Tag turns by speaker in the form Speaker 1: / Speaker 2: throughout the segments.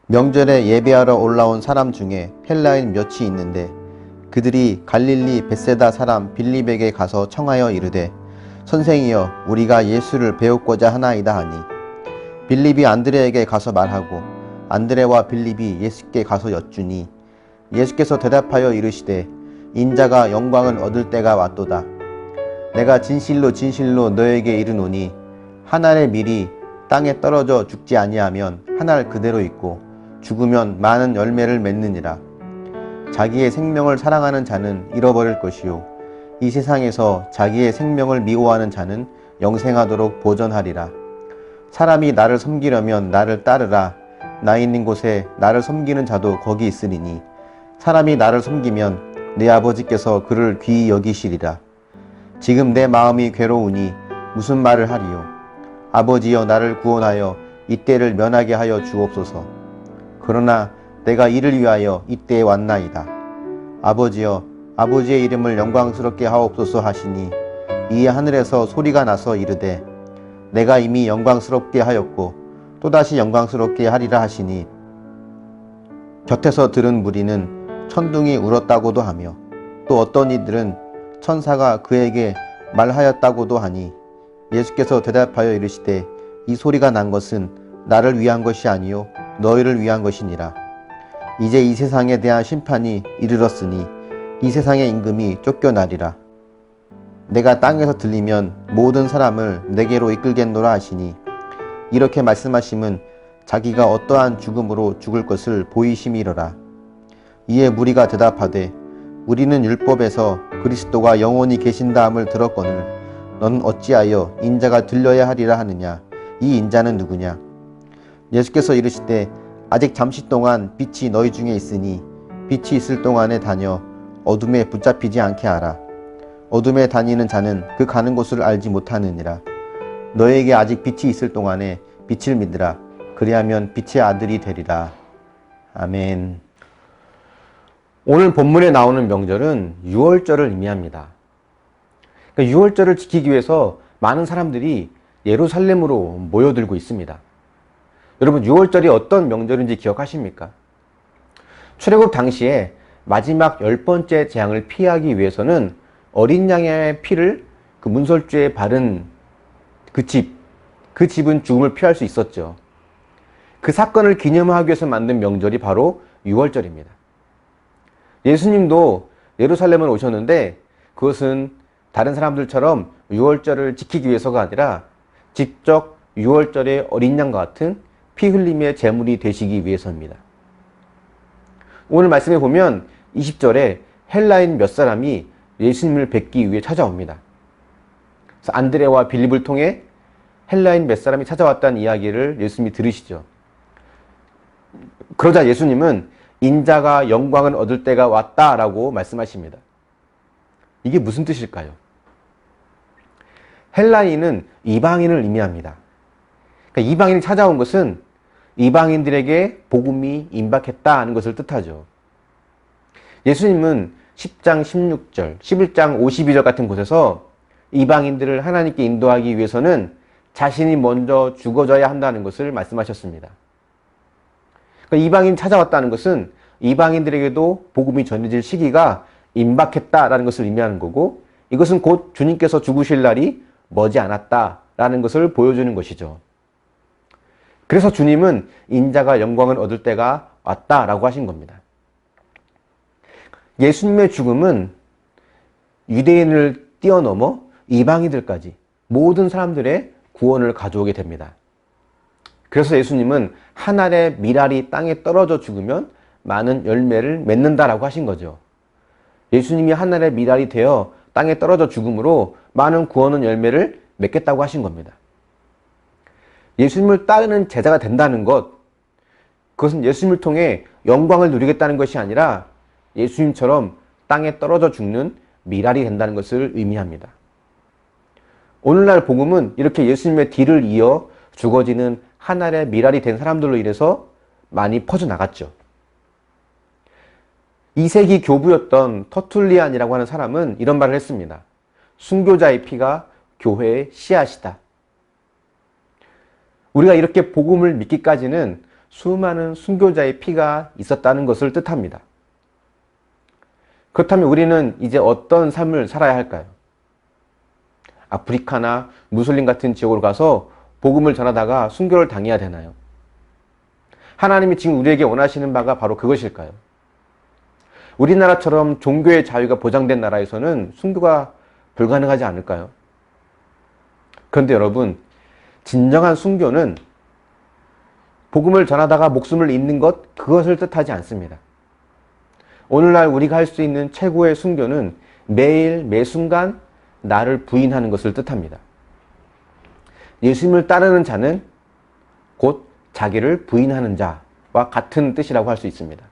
Speaker 1: 명절에 예배하러 올라온 사람 중에 헬라인 몇이 있는데 그들이 갈릴리 벳세다 사람 빌립에게 가서 청하여 이르되 선생이여 우리가 예수를 배우고자 하나이다 하니 빌립이 안드레에게 가서 말하고 안드레와 빌립이 예수께 가서 여쭈니 예수께서 대답하여 이르시되 인자가 영광을 얻을 때가 왔도다. 내가 진실로 진실로 너에게 이르노니 한 알의 밀이 땅에 떨어져 죽지 아니하면 한 알 그대로 있고 죽으면 많은 열매를 맺느니라. 자기의 생명을 사랑하는 자는 잃어버릴 것이요 이 세상에서 자기의 생명을 미워하는 자는 영생하도록 보전하리라. 사람이 나를 섬기려면 나를 따르라. 나 있는 곳에 나를 섬기는 자도 거기 있으리니 사람이 나를 섬기면 내 아버지께서 그를 귀히 여기시리라. 지금 내 마음이 괴로우니 무슨 말을 하리요. 아버지여 나를 구원하여 이때를 면하게 하여 주옵소서. 그러나 내가 이를 위하여 이때에 왔나이다. 아버지여 아버지의 이름을 영광스럽게 하옵소서 하시니 이에 하늘에서 소리가 나서 이르되 내가 이미 영광스럽게 하였고 또다시 영광스럽게 하리라 하시니 곁에서 들은 무리는 천둥이 울었다고도 하며 또 어떤 이들은 천사가 그에게 말하였다고도 하니 예수께서 대답하여 이르시되 이 소리가 난 것은 나를 위한 것이 아니요 너희를 위한 것이니라. 이제 이 세상에 대한 심판이 이르렀으니 이 세상의 임금이 쫓겨나리라. 내가 땅에서 들리면 모든 사람을 내게로 이끌겠노라 하시니 이렇게 말씀하심은 자기가 어떠한 죽음으로 죽을 것을 보이심이로라. 이에 무리가 대답하되 우리는 율법에서 그리스도가 영원히 계신다함을 들었거늘 너는 어찌하여 인자가 들려야 하리라 하느냐. 이 인자는 누구냐. 예수께서 이르시되 아직 잠시 동안 빛이 너희 중에 있으니 빛이 있을 동안에 다녀 어둠에 붙잡히지 않게 하라. 어둠에 다니는 자는 그 가는 곳을 알지 못하느니라. 너에게 아직 빛이 있을 동안에 빛을 믿으라. 그리하면 빛의 아들이 되리라. 아멘. 오늘 본문에 나오는 명절은 유월절을 의미합니다. 그러니까 유월절을 지키기 위해서 많은 사람들이 예루살렘으로 모여들고 있습니다. 여러분 유월절이 어떤 명절인지 기억하십니까? 출애굽 당시에 마지막 10번째 재앙을 피하기 위해서는 어린 양의 피를 그 문설주에 바른 그 집은 죽음을 피할 수 있었죠. 그 사건을 기념하기 위해서 만든 명절이 바로 유월절입니다. 예수님도 예루살렘을 오셨는데 그것은 다른 사람들처럼 유월절을 지키기 위해서가 아니라 직접 유월절의 어린 양과 같은 피 흘림의 제물이 되시기 위해서입니다. 오늘 말씀에 보면 20절에 헬라인 몇 사람이 예수님을 뵙기 위해 찾아옵니다. 그래서 안드레와 빌립을 통해 헬라인 몇 사람이 찾아왔다는 이야기를 예수님이 들으시죠. 그러자 예수님은 인자가 영광을 얻을 때가 왔다라고 말씀하십니다. 이게 무슨 뜻일까요? 헬라인은 이방인을 의미합니다. 그러니까 이방인이 찾아온 것은 이방인들에게 복음이 임박했다는 것을 뜻하죠. 예수님은 10장 16절, 11장 52절 같은 곳에서 이방인들을 하나님께 인도하기 위해서는 자신이 먼저 죽어져야 한다는 것을 말씀하셨습니다. 그러니까 이방인이 찾아왔다는 것은 이방인들에게도 복음이 전해질 시기가 임박했다라는 것을 의미하는 거고 이것은 곧 주님께서 죽으실 날이 머지 않았다라는 것을 보여주는 것이죠. 그래서 주님은 인자가 영광을 얻을 때가 왔다라고 하신 겁니다. 예수님의 죽음은 유대인을 뛰어넘어 이방인들까지 모든 사람들의 구원을 가져오게 됩니다. 그래서 예수님은 한 알의 밀알이 땅에 떨어져 죽으면 많은 열매를 맺는다라고 하신 거죠. 예수님이 한 알의 밀알이 되어 땅에 떨어져 죽음으로 많은 구원은 열매를 맺겠다고 하신 겁니다. 예수님을 따르는 제자가 된다는 것, 그것은 예수님을 통해 영광을 누리겠다는 것이 아니라 예수님처럼 땅에 떨어져 죽는 밀알이 된다는 것을 의미합니다. 오늘날 복음은 이렇게 예수님의 뒤를 이어 죽어지는 한 알의 밀알이 된 사람들로 인해서 많이 퍼져나갔죠. 2세기 교부였던 터툴리안이라고 하는 사람은 이런 말을 했습니다. 순교자의 피가 교회의 씨앗이다. 우리가 이렇게 복음을 믿기까지는 수많은 순교자의 피가 있었다는 것을 뜻합니다. 그렇다면 우리는 이제 어떤 삶을 살아야 할까요? 아프리카나 무슬림 같은 지역으로 가서 복음을 전하다가 순교를 당해야 되나요? 하나님이 지금 우리에게 원하시는 바가 바로 그것일까요? 우리나라처럼 종교의 자유가 보장된 나라에서는 순교가 불가능하지 않을까요? 그런데 여러분, 진정한 순교는 복음을 전하다가 목숨을 잃는 것, 그것을 뜻하지 않습니다. 오늘날 우리가 할 수 있는 최고의 순교는 매일 매순간 나를 부인하는 것을 뜻합니다. 예수님을 따르는 자는 곧 자기를 부인하는 자와 같은 뜻이라고 할 수 있습니다.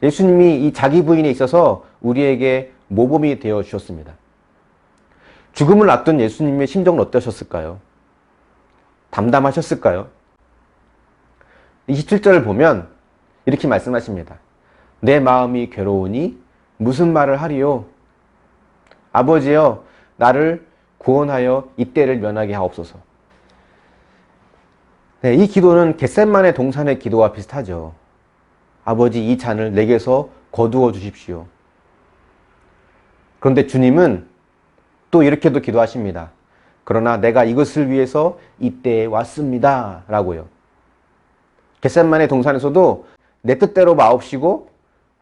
Speaker 1: 예수님이 이 자기 부인에 있어서 우리에게 모범이 되어 주셨습니다. 죽음을 앞둔 예수님의 심정은 어떠셨을까요? 담담하셨을까요? 27절을 보면 이렇게 말씀하십니다. 내 마음이 괴로우니 무슨 말을 하리요? 아버지여, 나를 구원하여 이 때를 면하게 하옵소서. 네, 이 기도는 겟셋만의 동산의 기도와 비슷하죠. 아버지, 이 잔을 내게서 거두어 주십시오. 그런데 주님은 또 이렇게도 기도하십니다. 그러나 내가 이것을 위해서 이때에 왔습니다. 라고요. 겟셋만의 동산에서도 내 뜻대로 마옵시고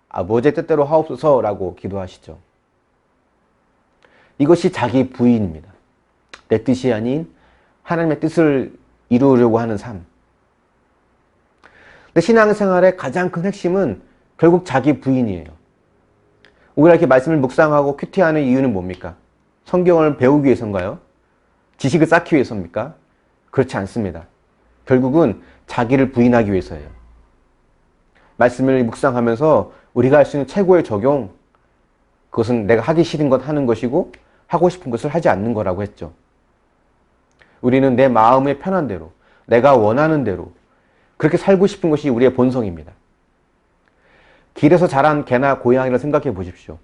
Speaker 1: 아버지의 뜻대로 하옵소서 라고 기도하시죠. 이것이 자기 부인입니다. 내 뜻이 아닌 하나님의 뜻을 이루려고 하는 삶. 근데 신앙생활의 가장 큰 핵심은 결국 자기 부인이에요. 우리가 이렇게 말씀을 묵상하고 큐티하는 이유는 뭡니까? 성경을 배우기 위해서인가요? 지식을 쌓기 위해서입니까? 그렇지 않습니다. 결국은 자기를 부인하기 위해서예요. 말씀을 묵상하면서 우리가 할 수 있는 최고의 적용, 그것은 내가 하기 싫은 것 하는 것이고 하고 싶은 것을 하지 않는 거라고 했죠. 우리는 내 마음의 편한 대로, 내가 원하는 대로 그렇게 살고 싶은 것이 우리의 본성입니다. 길에서 자란 개나 고양이를 생각해 보십시오.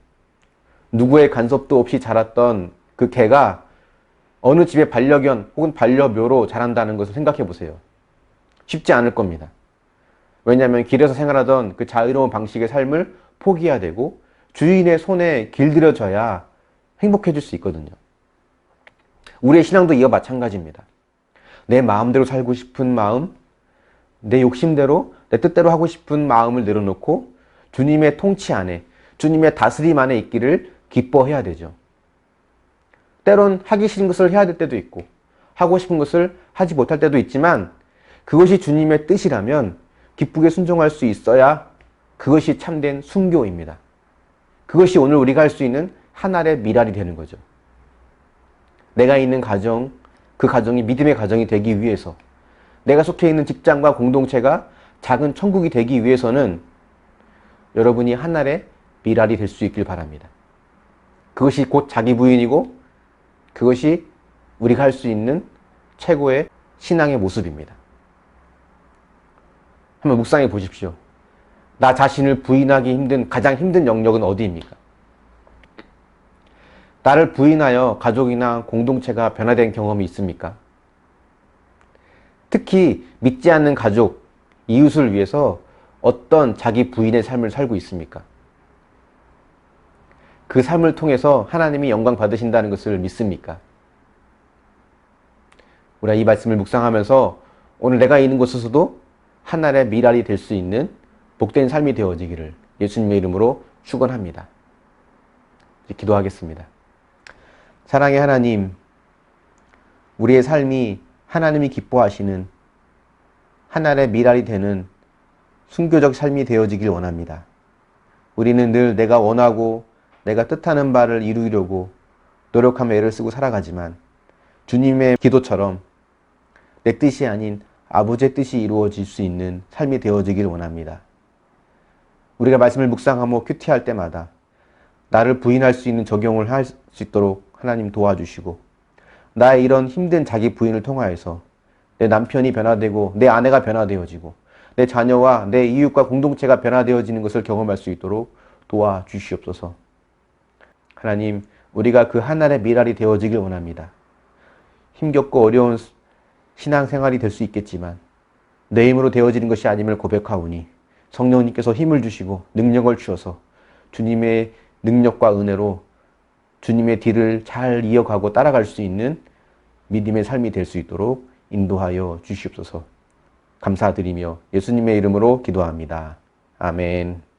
Speaker 1: 누구의 간섭도 없이 자랐던 그 개가 어느 집의 반려견 혹은 반려묘로 자란다는 것을 생각해 보세요. 쉽지 않을 겁니다. 왜냐하면 길에서 생활하던 그 자유로운 방식의 삶을 포기해야 되고 주인의 손에 길들여져야 행복해질 수 있거든요. 우리의 신앙도 이와 마찬가지입니다. 내 마음대로 살고 싶은 마음, 내 욕심대로, 내 뜻대로 하고 싶은 마음을 내려놓고 주님의 통치 안에, 주님의 다스림 안에 있기를 기뻐해야 되죠. 때론 하기 싫은 것을 해야 될 때도 있고 하고 싶은 것을 하지 못할 때도 있지만 그것이 주님의 뜻이라면 기쁘게 순종할 수 있어야 그것이 참된 순교입니다. 그것이 오늘 우리가 할 수 있는 한 알의 미랄이 되는 거죠. 내가 있는 가정, 그 가정이 믿음의 가정이 되기 위해서, 내가 속해 있는 직장과 공동체가 작은 천국이 되기 위해서는 여러분이 한 알의 미랄이 될 수 있길 바랍니다. 그것이 곧 자기 부인이고 그것이 우리가 할 수 있는 최고의 신앙의 모습입니다. 한번 묵상해 보십시오. 나 자신을 부인하기 힘든 가장 힘든 영역은 어디입니까? 나를 부인하여 가족이나 공동체가 변화된 경험이 있습니까? 특히 믿지 않는 가족, 이웃을 위해서 어떤 자기 부인의 삶을 살고 있습니까? 그 삶을 통해서 하나님이 영광 받으신다는 것을 믿습니까? 우리가 이 말씀을 묵상하면서 오늘 내가 있는 곳에서도 하나의 미랄이 될 수 있는 복된 삶이 되어지기를 예수님의 이름으로 축원합니다. 기도하겠습니다. 사랑의 하나님, 우리의 삶이 하나님이 기뻐하시는 하나의 미랄이 되는 순교적 삶이 되어지길 원합니다. 우리는 늘 내가 원하고 내가 뜻하는 바를 이루려고 노력하며 애를 쓰고 살아가지만 주님의 기도처럼 내 뜻이 아닌 아버지의 뜻이 이루어질 수 있는 삶이 되어지길 원합니다. 우리가 말씀을 묵상하며 큐티할 때마다 나를 부인할 수 있는 적용을 할 수 있도록 하나님 도와주시고 나의 이런 힘든 자기 부인을 통하여서 내 남편이 변화되고 내 아내가 변화되어지고 내 자녀와 내 이웃과 공동체가 변화되어지는 것을 경험할 수 있도록 도와주시옵소서. 하나님, 우리가 그 하나의 미랄이 되어지길 원합니다. 힘겹고 어려운 신앙생활이 될 수 있겠지만 내 힘으로 되어지는 것이 아님을 고백하오니 성령님께서 힘을 주시고 능력을 주셔서 주님의 능력과 은혜로 주님의 뒤를 잘 이어가고 따라갈 수 있는 믿음의 삶이 될 수 있도록 인도하여 주시옵소서. 감사드리며 예수님의 이름으로 기도합니다. 아멘.